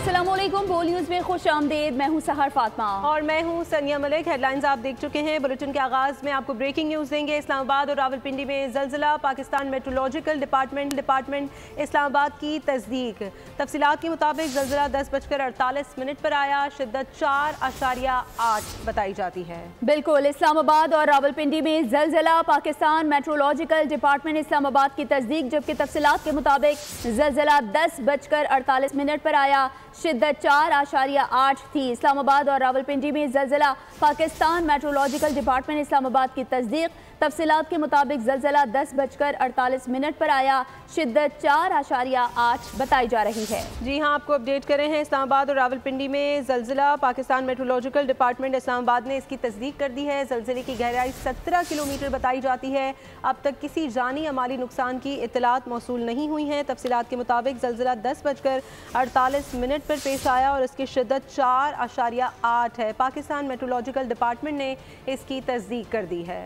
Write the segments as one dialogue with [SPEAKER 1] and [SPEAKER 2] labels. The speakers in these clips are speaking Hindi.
[SPEAKER 1] अस्सलामुअलैकुम, बोल न्यूज़ में खुश आमदेद। मैं हूं सहर फातिमा
[SPEAKER 2] और मैं हूं सनिया मलिक। हेडलाइंस आप देख चुके हैं। बुलेटिन के आगाज में आपको ब्रेकिंग न्यूज़ देंगे। इस्लामाबाद और रावलपिंडी में जलजिला, पाकिस्तान मेट्रोलॉजिकल डिपार्टमेंट इस्लामाबाद की तस्दीक। तफसीलात के मुताबिक जलजिला 10:48 पर आया। शिद्दत 4.8 बताई जाती है।
[SPEAKER 1] बिल्कुल, इस्लामाबाद और रावलपिंडी में जलजिला, पाकिस्तान मेट्रोलॉजिकल डिपार्टमेंट इस्लामाबाद की तस्दीक, जबकि तफसीलात के मुताबिक जलजिला 10:48 पर आया। शिद्दत 4.8 थी। इस्लामाबाद और रावलपिंडी में जलजिला, पाकिस्तान मेट्रोलॉजिकल डिपार्टमेंट इस्लामाबाद की तस्दीक। तफसीलात के मुताबिक जलजिला 10:48 पर आया। शिद्दत 4.8 बताई जा रही है।
[SPEAKER 2] जी हाँ, आपको अपडेट कर रहे हैं। इस्लामाबाद और रावलपिंडी में जलजिला, पाकिस्तान मेट्रोलॉजिकल डिपार्टमेंट इस्लामाबाद ने इसकी तस्दीक कर दी है। जलजिले की गहराई 17 किलोमीटर बताई जाती है। अब तक किसी जानी या माली नुकसान की इत्तलात मौसूल नहीं हुई हैं। तफसीलात के मुताबिक जलजिला 10:48 पर पेश आया और इसकी शिद्दत 4.8 है। पाकिस्तान मेट्रोलॉजिकल डिपार्टमेंट ने इसकी तस्दीक कर दी है।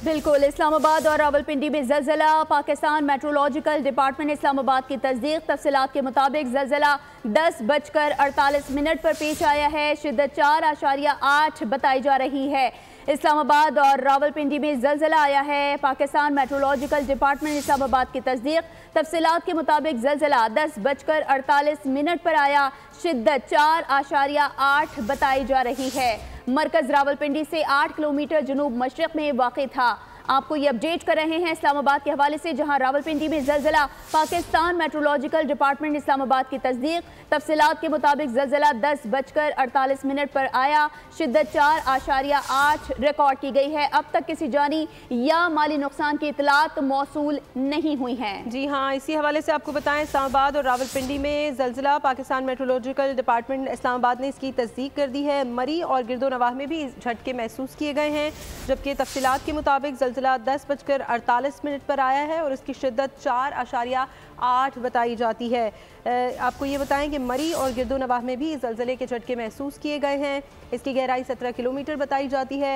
[SPEAKER 1] बिल्कुल, इस्लामाबाद और रावलपिंडी में जलजिला, पाकिस्तान मेट्रोलॉजिकल डिपार्टमेंट इस्लामाबाद की तस्दीक। तफसीलात के मुताबिक जलजिला 10:48 पर पेश आया है। शिद्दत 4.8 बताई जा रही है। इस्लामाबाद और रावलपिंडी में जलजिला आया है। पाकिस्तान मेट्रोलॉजिकल डिपार्टमेंट इस्लामाबाद की तस्दीक। तफसीलात के मुताबिक जलजिला 10:48 पर आया। शिद्दत 4.8 बताई जा रही है। मरकज रावलपिंडी से 8 किलोमीटर जनूब मशरक में वाक़ था। आपको ये अपडेट कर रहे हैं इस्लामाबाद के हवाले से, जहां रावलपिंडी में जलजिला, पाकिस्तान मेट्रोलॉजिकल डिपार्टमेंट इस्लामाबाद की तस्दीक। तफसीलात के मुताबिक जलजिला 10:48 पर आया। शिद्दत 4.8 रिकॉर्ड की गई है। अब तक किसी जानी या माली नुकसान की इतलात मौसूल नहीं हुई हैं।
[SPEAKER 2] जी हाँ, इसी हवाले से आपको बताएं, इस्लामाबाद और रावलपिंडी में जलजिला, पाकिस्तान मेट्रोलॉजिकल डिपार्टमेंट इस्लामाबाद ने इसकी तस्दीक कर दी है। मरी और गिरदो नवाह में भी झटके महसूस किए गए हैं, जबकि तफसीलात के मुताबिक जलजिला 10:48 पर आया है और इसकी शिद्दत 4.8 बताई जाती है। आपको ये बताएं कि मरी और गिरदो नवाह में भी जलजिले के झटके महसूस किए गए हैं। इसकी गहराई 17 किलोमीटर बताई जाती है।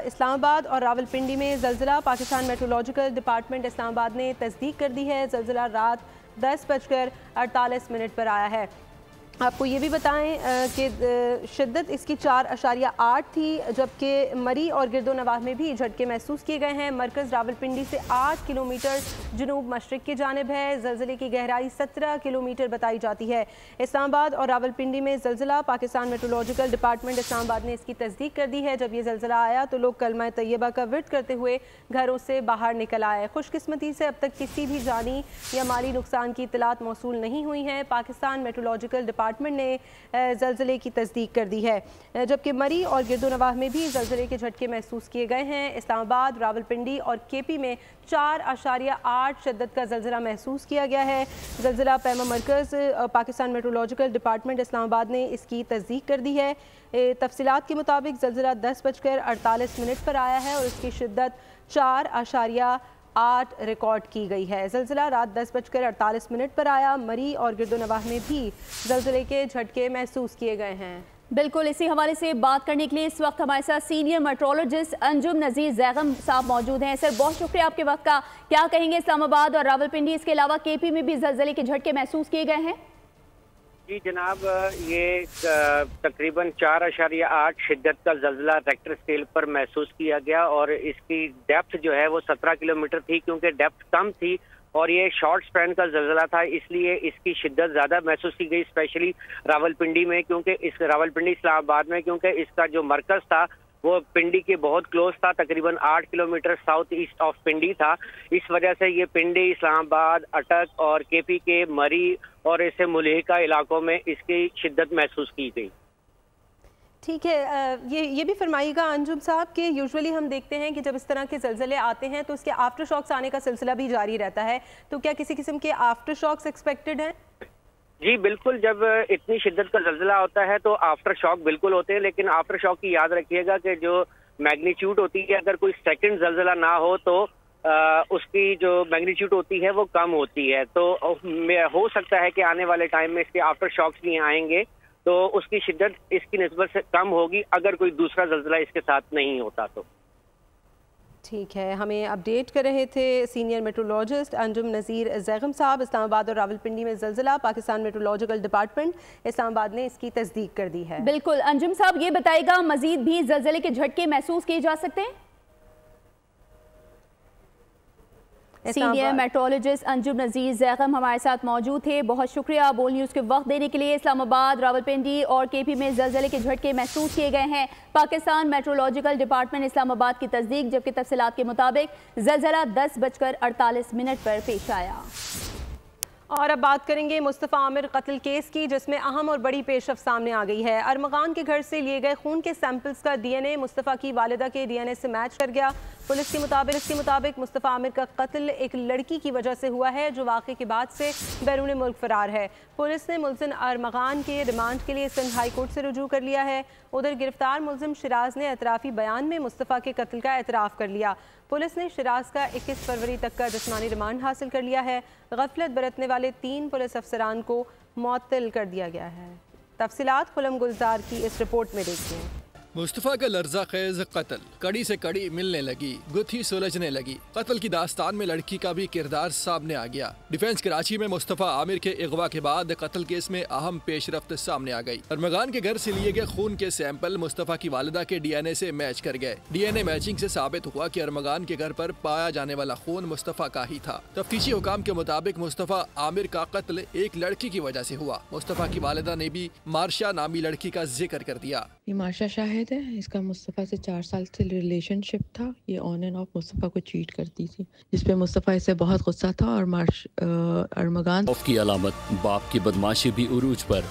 [SPEAKER 2] इस्लामाबाद और रावलपिंडी में जलजिला, पाकिस्तान मेट्रोलॉजिकल डिपार्टमेंट इस्लामाबाद ने तस्दीक कर दी है। जलजिला रात 10:48 पर आया है। आपको ये भी बताएं कि शिद्दत इसकी 4.8 थी, जबकि मरी और गिरदो नवाह में भी झटके महसूस किए गए हैं। मरकज़ रावलपिंडी से 8 किलोमीटर जनूब मशरिक की जानिब है। जलजिले की गहराई 17 किलोमीटर बताई जाती है। इस्लामाबाद और रावलपिंडी में जलजिला, पाकिस्तान मेट्रोलॉजिकल डिपार्टमेंट इस्लामाबाद ने इसकी तस्दीक कर दी है। जब ये जलजिला आया तो लोग कलमा तैयबा का विर्द करते हुए घरों से बाहर निकल आए। खुशकिस्मती से अब तक किसी भी जानी या माली नुकसान की इत्तलात मौसूल नहीं हुई हैं। पाकिस्तान मेट्रोलॉजिकल डिपार्टमेंट ने जलजिले की तस्दीक कर दी है, जबकि मरी और गिरदो नवाह में भी जलजिले के झटके महसूस किए गए हैं। इस्लामाबाद, रावलपिंडी और केपी में 4.8 शिद्दत का जलजिला महसूस किया गया है। जलजिला पैमा मरकज़, पाकिस्तान मेट्रोलॉजिकल डिपार्टमेंट इस्लामाबाद ने इसकी तस्दीक कर दी है। तफसीलात के मुताबिक जलजिला 10:48 पर आया है और इसकी शिद्दत 4.8 रिकॉर्ड की गई है। जलजिला रात 10:48 पर आया। मरी और गिरदो नवाह में भी जलजिले के झटके महसूस किए गए हैं।
[SPEAKER 1] बिल्कुल, इसी हवाले से बात करने के लिए इस वक्त हमारे साथ सीनियर मेट्रोलॉजिस्ट अंजुम नज़ीर जैगम साहब मौजूद हैं। सर, बहुत शुक्रिया आपके वक्त का। क्या कहेंगे, इस्लामाबाद और रावलपिंडी, इसके अलावा केपी में भी जलजिले के झटके महसूस किए गए हैं?
[SPEAKER 3] जी जनाब, ये तकरीबन 4.8 शिद्दत का जलजिला रेक्टर स्केल पर महसूस किया गया और इसकी डेप्थ जो है वो 17 किलोमीटर थी, क्योंकि डेप्थ कम थी और ये शॉर्ट स्पैन का जलजिला था, इसलिए इसकी शिद्दत ज़्यादा महसूस की गई, स्पेशली रावलपिंडी में, क्योंकि इस रावलपिंडी इस्लामाबाद में, क्योंकि इसका जो मरकज़ था वो पिंडी के बहुत क्लोज था, तकरीबन 8 किलोमीटर साउथ ईस्ट ऑफ पिंडी था। इस वजह से ये पिंडी, इस्लामाबाद, अटक और केपी के मरी और ऐसे मुल्हिका इलाकों में इसकी शिद्दत महसूस की गई।
[SPEAKER 2] ठीक है, ये भी फरमाइएगा अंजुम साहब कि यूजुअली हम देखते हैं कि जब इस तरह के जलजिले आते हैं तो उसके आफ्टर शॉक्स आने का सिलसिला भी जारी रहता है, तो क्या किसी किस्म के आफ्टर शॉक्स एक्सपेक्टेड हैं?
[SPEAKER 3] जी बिल्कुल, जब इतनी शिद्दत का जलजिला होता है तो आफ्टर शॉक बिल्कुल होते हैं, लेकिन आफ्टर शॉक की याद रखिएगा कि जो मैग्नीट्यूड होती है, अगर कोई सेकंड जलजिला ना हो तो उसकी जो मैग्नीट्यूड होती है वो कम होती है। तो हो सकता है कि आने वाले टाइम में इसके आफ्टर शॉक्स भी आएंगे तो उसकी शिद्दत इसकी निस्बत से कम होगी, अगर कोई दूसरा जलजिला इसके साथ नहीं होता तो।
[SPEAKER 2] ठीक है, हमें अपडेट कर रहे थे सीनियर मेट्रोलॉजिस्ट अंजुम नज़ीर ज़ैगम साहब। इस्लामाबाद और रावलपिंडी में ज़लज़ला, पाकिस्तान मेट्रोलॉजिकल डिपार्टमेंट इस्लामाबाद ने इसकी तस्दीक कर दी है।
[SPEAKER 1] बिल्कुल अंजुम साहब, ये बताएगा मजीद भी ज़लज़ले के झटके महसूस किए जा सकते हैं? सीनियर मेट्रोलॉजिस्ट अंजुम नज़ीर ज़ैगम हमारे साथ मौजूद थे, बहुत शुक्रिया बोल न्यूज़ के वक्त देने के लिए। इस्लामाबाद, रावलपिंडी और केपी में ज़लज़ले के झटके महसूस किए गए हैं। पाकिस्तान मेट्रोलॉजिकल डिपार्टमेंट इस्लामाबाद की तस्दीक, जबकि तफसीलात के मुताबिक ज़लज़ला 10:48 पर पेश आया।
[SPEAKER 2] और अब बात करेंगे मुस्तफ़ा आमिर कत्ल केस की, जिसमें अहम और बड़ी पेशरफ सामने आ गई है। अरमगान के घर से लिए गए खून के सैंपल्स का DNA मुस्तफ़ा की वालिदा के DNA से मैच कर गया। पुलिस के मुताबिक मुस्तफ़ा आमिर का कत्ल एक लड़की की वजह से हुआ है, जो वाक़े के बाद से बैरून मुल्क फरार है। पुलिस ने मुलजिम अरमगान के रिमांड के लिए सिंध हाई कोर्ट से रुजू कर लिया है। उधर गिरफ्तार मुलजिम शिराज ने एतराफ़ी बयान में मुस्तफ़ा के कत्ल का एतराफ़ कर लिया। पुलिस ने शिराज का 21 फरवरी तक का जिस्मानी रिमांड हासिल कर लिया है। गफलत बरतने वाले 3 पुलिस अफसरान को मुअत्तल कर दिया गया है। तफसीलात खुलम गुलजार की इस रिपोर्ट में देखिए।
[SPEAKER 4] मुस्तफ़ा का लर्जा खेज कत्ल, कड़ी से कड़ी मिलने लगी, गुत्थी सुलझने लगी। कत्ल की दास्तान में लड़की का भी किरदार सामने आ गया। डिफेंस कराची में मुस्तफ़ा आमिर के अगवा के बाद कत्ल केस में अहम पेशरफ्त सामने आ गई। अरमगान के घर से लिए गए खून के सैंपल मुस्तफ़ा की वालिदा के DNA से मैच कर गए। DNA मैचिंग से साबित हुआ कि अरमगान के घर पर पाया जाने वाला खून मुस्तफ़ा का ही था। तफ्तीशी हुकाम के मुताबिक मुस्तफ़ा आमिर का कत्ल एक लड़की की वजह से हुआ। मुस्तफ़ा की वालिदा ने भी मार्शा नामी लड़की का जिक्र कर दिया।
[SPEAKER 5] ये मार्शा शाहिद है, इसका मुस्तफ़ा से 4 साल से रिलेशनशिप था। ये ऑन एंड ऑफ मुस्तफ़ा को चीट करती थी, जिस पे मुस्तफ़ा इससे बहुत गुस्सा था। और अरमगान
[SPEAKER 6] की अलामत बाप की बदमाशी भी उरूज पर।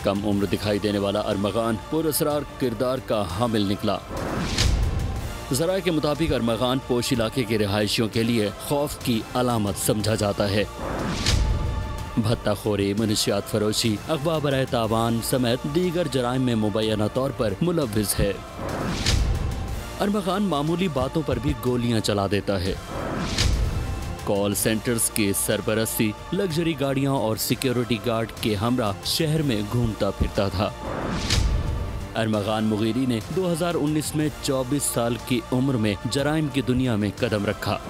[SPEAKER 6] कम उम्र दिखाई देने वाला अरमगान पुरअसरार किरदार का हामिल निकला। ज़राए के मुताबिक अरमगान पोश इलाके के रिहायशियों के लिए खौफ की अलामत समझा जाता है। भत्ताखोरी, मनशियात फरोशी, अगवा बराए तावान समेत दीगर जराइम में मुबैना तौर पर मुलव्विस है। अरमगान मामूली बातों पर भी गोलियां चला देता है। कॉल सेंटर्स की सरपरस्ती, लग्जरी गाड़ियां और सिक्योरिटी गार्ड के हमरा शहर में घूमता फिरता था। अरमगान मुगीरी ने 2019 में 24 साल की उम्र में जराइम की दुनिया में कदम रखा।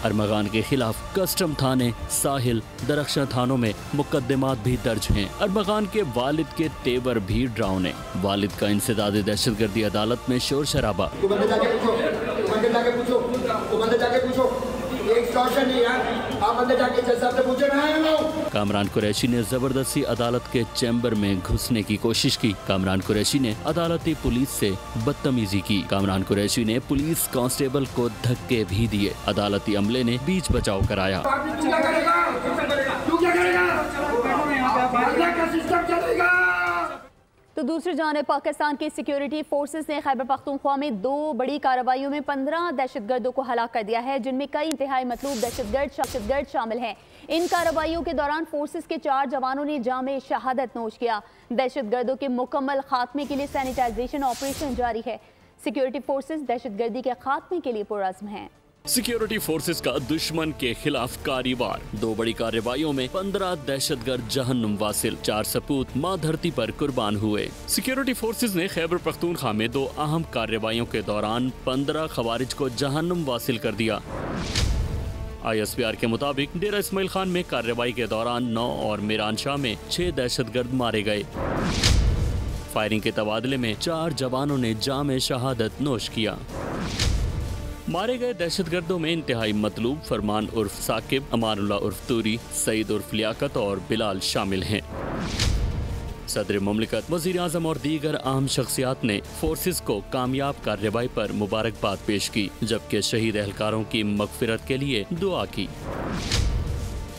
[SPEAKER 6] अरमगान के खिलाफ कस्टम थाने, साहिल, दरख्शां थानों में मुकदमात भी दर्ज हैं। अरमगान के वालिद के तेवर भी डरावने। वालिद का इंसदाद दहशतगर्दी अदालत में शोर शराबा। कामरान कुरैशी ने जबरदस्ती अदालत के चैम्बर में घुसने की कोशिश की। कामरान कुरैशी ने अदालती पुलिस से बदतमीजी की। कामरान कुरैशी ने पुलिस कांस्टेबल को धक्के भी दिए। अदालती अमले ने बीच बचाव कराया।
[SPEAKER 1] तो दूसरी जानिब पाकिस्तान की सिक्योरिटी फोर्सेस ने खैबर पख्तूनख्वा में 2 बड़ी कार्रवाइयों में 15 दहशतगर्दों को हलाक कर दिया है, जिनमें कई इंतहाई मतलूब दहशतगर्द शामिल हैं। इन कार्रवाइयों के दौरान फोर्सेस के 4 जवानों ने जामे शहादत नोश किया। दहशतगर्दों के मुकम्मल खात्मे के लिए सैनिटाइजेशन ऑपरेशन जारी है। सिक्योरिटी फोर्सेस दहशतगर्दी के खात्मे के लिए पुरअज़्म हैं।
[SPEAKER 6] सिक्योरिटी फोर्सेस का दुश्मन के खिलाफ कारवार। 2 बड़ी कार्रवाइयों में 15 दहशतगर्द जहन्नुम वासिल, 4 सपूत मां धरती पर कुर्बान हुए। सिक्योरिटी फोर्सेस ने खैबर पख्तूनख्वा में 2 अहम कार्रवाइयों के दौरान 15 खवारिज को जहन्नुम वासिल कर दिया। ISPR के मुताबिक डेरा इस्माइल खान में कार्रवाई के दौरान 9 और मीरान शाह में 6 दहशतगर्द मारे गए। फायरिंग के तबादले में 4 जवानों ने जामे शहादत नोश किया। मारे गए दहशतगर्दों में इंतहाई मतलूब फरमान उर्फ साकिब, अमानुल्लाह उर्फ तूरी, सईद उर्फ लियाकत और बिलाल शामिल हैं। सदर मुमलिकत, वज़ीर आज़म और दीगर अहम शख्सियात ने फोर्सेस को कामयाब कार्रवाई पर मुबारकबाद पेश की, जबकि शहीद एहलकारों की मगफिरत के लिए दुआ की।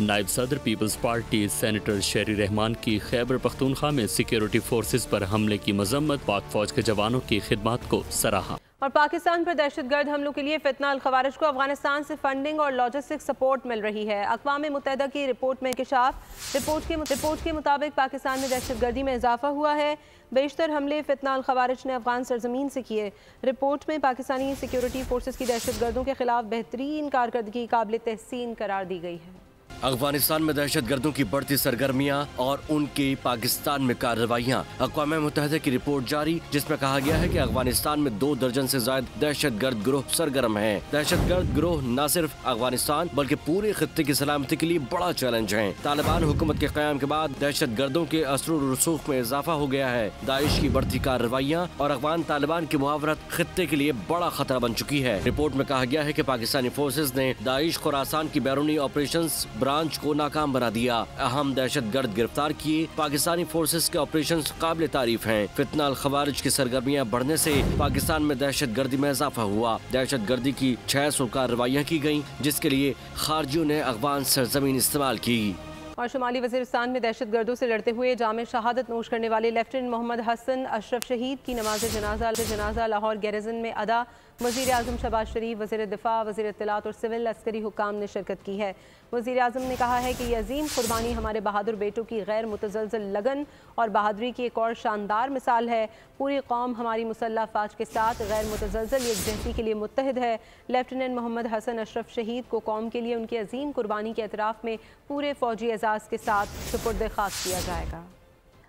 [SPEAKER 6] नायब सदर पीपल्स पार्टी सेनेटर शेरी रहमान की खैबर पख्तूनख्वा में सिक्योरिटी फोर्सेस पर हमले की मजम्मत, पाक फौज के जवानों की खिदमत को सराहा।
[SPEAKER 2] और पाकिस्तान पर दहशतगर्द हमलों के लिए फितना अल खवारिज को अफगानिस्तान से फंडिंग और लॉजिस्टिक सपोर्ट मिल रही है। अक़वाम मुत्तहिदा की रिपोर्ट में इंकशाफ। रिपोर्ट के मुताबिक पाकिस्तान में दहशतगर्दी में इजाफा हुआ है। बेशतर हमले फितना अल खवारिज ने अफगान सरजमीन से किए। रिपोर्ट में पाकिस्तानी सिक्योरिटी फोर्सेस की दहशतगर्दों के खिलाफ बेहतरीन कारकर्दगी काबिल तहसीन करार दी गई है।
[SPEAKER 7] अफगानिस्तान में दहशतगर्दों की बढ़ती सरगर्मियां और उनकी पाकिस्तान में कार्रवाइयां। अक़वाम मुत्तहिदा की रिपोर्ट जारी, जिसमें कहा गया है कि अफगानिस्तान में 2 दर्जन से ज्यादा दहशतगर्द गिरोह सरगर्म हैं। दहशतगर्द गिरोह न सिर्फ अफगानिस्तान बल्कि पूरे खित्ते की सलामती के लिए बड़ा चैलेंज है। तालिबान हुकूमत के क़याम के बाद दहशतगर्दों के असर और रसूख में इजाफा हो गया है। दाइश की बढ़ती कार्रवाइयां और अफगान तालिबान की मुहावरत खित्ते के लिए बड़ा खतरा बन चुकी है। रिपोर्ट में कहा गया है कि पाकिस्तानी फोर्सेज ने दाइश खुरासान की बैरूनी ऑपरेशंस ब्रांच को नाकाम बना दिया। अहम दहशतगर्द गिरफ्तार किए। पाकिस्तानी फोर्सेज के ऑपरेशंस काबिल तारीफ हैं। फितना अल खवारिज की सरगर्मियां बढ़ने से पाकिस्तान में दहशतगर्दी में इजाफा हुआ। दहशतगर्दी की 600 कार्रवाइयां की गयी, जिसके लिए खारजियों ने अफगान सरजमीन इस्तेमाल की।
[SPEAKER 2] और शुमाली वज़ीरिस्तान में दहशतगर्दों से लड़ते हुए जाम शहादत नोश करने वाले लेफ्टिनेंट मोहम्मद हसन अशरफ शहीद की नमाज जनाजा लाहौर गैरिजन में अदा। वज़ीर आज़म शहबाज शरीफ, वज़ीर दिफा, वज़ीर इत्तलात और सिविल अस्करी हुकाम ने शिरकत की है। वज़ीर आज़म ने कहा है कि ये अजीम कुर्बानी हमारे बहादुर बेटों की गैर मुतज़लज़ल लगन और बहादुरी की एक और शानदार मिसाल है। पूरी कौम हमारी मुसल्लह फ़ौज के साथ गैर मुतज़लज़ल यकजहती के लिए मुत्तहिद है। लेफ्टिनेंट मोहम्मद हसन अशरफ शहीद को कौम के लिए उनकी अजीम कुर्बानी के एतराफ़ में पूरे फ़ौजी एजाज़ के साथ सुपुर्द ख़ास किया जाएगा।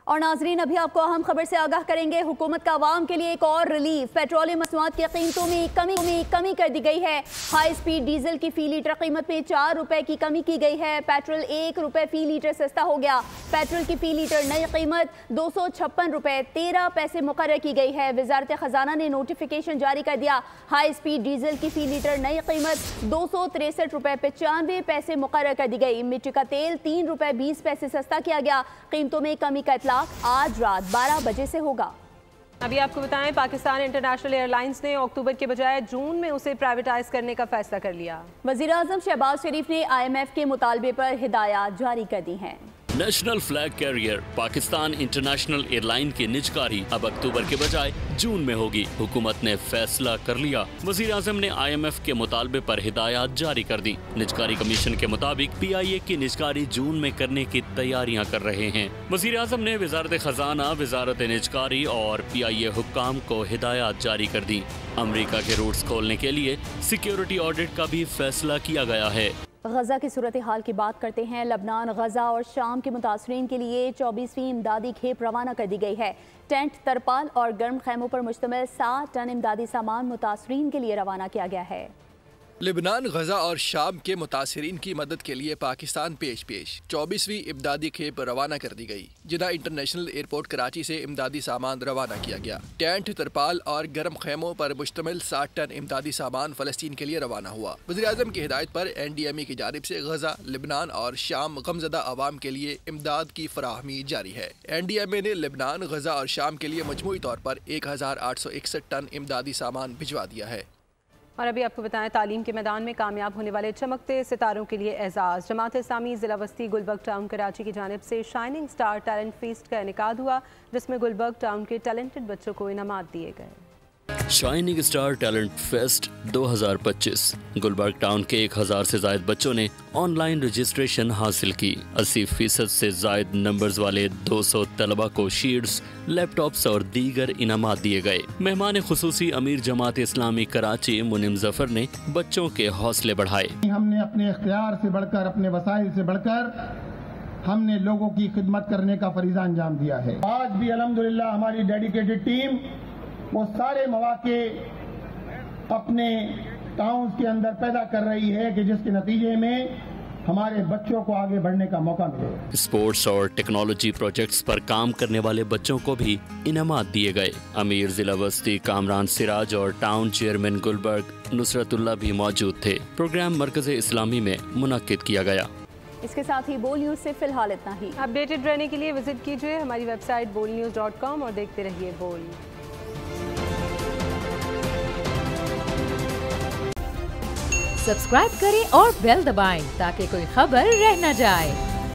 [SPEAKER 1] और नाजरीन, अभी आपको अहम खबर से आगाह करेंगे। हुकूमत का आवाम के लिए एक और रिलीफ। पेट्रोलियम मसनूआत की कीमतों में कमी कर दी गई है। हाई स्पीड डीजल की फी लीटर कीमत में 4 रुपए की कमी की गई है। पेट्रोल 1 रुपए फी लीटर सस्ता हो गया। पेट्रोल की फी लीटर नई कीमत 256 रुपए 13 पैसे मुकर्रर की गई है। वजारत खजाना ने नोटिफिकेशन जारी कर दिया। हाई स्पीड डीजल की फी लीटर नई कीमत 263 रुपए 95 पैसे मुकर्रर कर दी गई। मिट्टी का तेल 3 रुपए 20 पैसे सस्ता किया गया। कीमतों में कमी का इतलाक आज रात 12 बजे से होगा।
[SPEAKER 2] अभी आपको बताएं, पाकिस्तान इंटरनेशनल एयरलाइंस ने अक्टूबर के बजाय जून में उसे प्राइवेटाइज करने का फैसला कर लिया। वज़ीर आज़म शहबाज शरीफ ने IMF के मुतालबे पर हिदायत जारी कर दी हैं।
[SPEAKER 6] National flag carrier Pakistan international airline की निजकारी अब अक्टूबर के बजाय जून में होगी। हुकूमत ने फैसला कर लिया। वज़ीर आज़म ने IMF के मुतालबे पर हिदायत जारी कर दी। निजकारी कमीशन के मुताबिक PIA की निजकारी जून में करने की तैयारियां कर रहे हैं। वज़ीर आज़म ने वजारत खजाना, वजारत निजकारी और PIA हुक्काम को हिदायत जारी कर दी। अमरीका के रूट्स खोलने के लिए सिक्योरिटी ऑडिट का भी फैसला किया गया है।
[SPEAKER 1] गजा की सूरत हाल की बात करते हैं। लबनान, गजा और शाम के मुतासरीन के लिए 24वीं इमदादी खेप रवाना कर दी गई है। टेंट, तरपाल और गर्म खैमों पर मुश्तमिल 7 टन इमदादी सामान मुतासरीन के लिए रवाना किया गया है।
[SPEAKER 4] लेबनान, गजा और शाम के मुतासरीन की मदद के लिए पाकिस्तान पेश 24वीं इमदादी खेप रवाना कर दी गई। जिदा इंटरनेशनल एयरपोर्ट कराची से इमदादी सामान रवाना किया गया। टेंट, तरपाल और गर्म खैमों पर मुश्तमिल 7 टन इमदादी सामान फलस्तीन के लिए रवाना हुआ। वज़ीर आज़म की हिदायत पर NDME की जानिब से गजा, लेबनान और शाम गमज़दा आवाम के लिए इमदाद की फराहमी जारी है। NDMA ने लेबनान, गजा और शाम के लिए मजमूई तौर पर 1861 टन इमदादी सामान भिजवा दिया है।
[SPEAKER 2] और अभी आपको बताएं, तालीम के मैदान में कामयाब होने वाले चमकते सितारों के लिए एजाज़। जमात इस्लामी ज़िला वस्ती गुलबर्ग टाउन कराची की जानिब से शाइनिंग स्टार टैलेंट फेस्ट का इनेकाद हुआ, जिसमें गुलबर्ग टाउन के टैलेंटेड बच्चों को इनामात दिए गए।
[SPEAKER 6] Shining star talent fest 2025 Gulberg town के 1000 से ज्यादा बच्चों ने ऑनलाइन रजिस्ट्रेशन हासिल की। 80% से ज्यादा नंबर्स वाले 200 तलबा को शीट्स, लैपटॉप्स और दीगर इनामात दिए गए। मेहमान खुसूसी अमीर जमात इस्लामी कराची मुनिम जफर ने बच्चों के हौसले बढ़ाए।
[SPEAKER 8] हमने अपने इख्तियार से बढ़कर, अपने वसाइल से बढ़कर हमने लोगों की खिदमत करने का फरीज़ा अंजाम दिया है। आज भी अल्हम्दुलिल्लाह हमारी डेडिकेटेड टीम वो सारे मौके अपने टाउन्स के अंदर पैदा कर रही है कि जिसके नतीजे में हमारे बच्चों को आगे बढ़ने का मौका मिले।
[SPEAKER 6] स्पोर्ट्स और टेक्नोलॉजी प्रोजेक्ट्स पर काम करने वाले बच्चों को भी इनामात दिए गए। अमीर जिला वस्ती कामरान सिराज और टाउन चेयरमैन गुलबर्ग नुसरतुल्लाह भी मौजूद थे। प्रोग्राम मरकज़ इस्लामी में मुनक्किद किया गया।
[SPEAKER 1] इसके साथ ही बोल न्यूज़ से फिलहाल इतना ही।
[SPEAKER 2] अपडेटेड रहने के लिए विजिट कीजिए हमारी वेबसाइट bolnews.com और देखते रहिए बोल।
[SPEAKER 9] सब्सक्राइब करें और बेल दबाएं ताकि कोई खबर रह न जाए।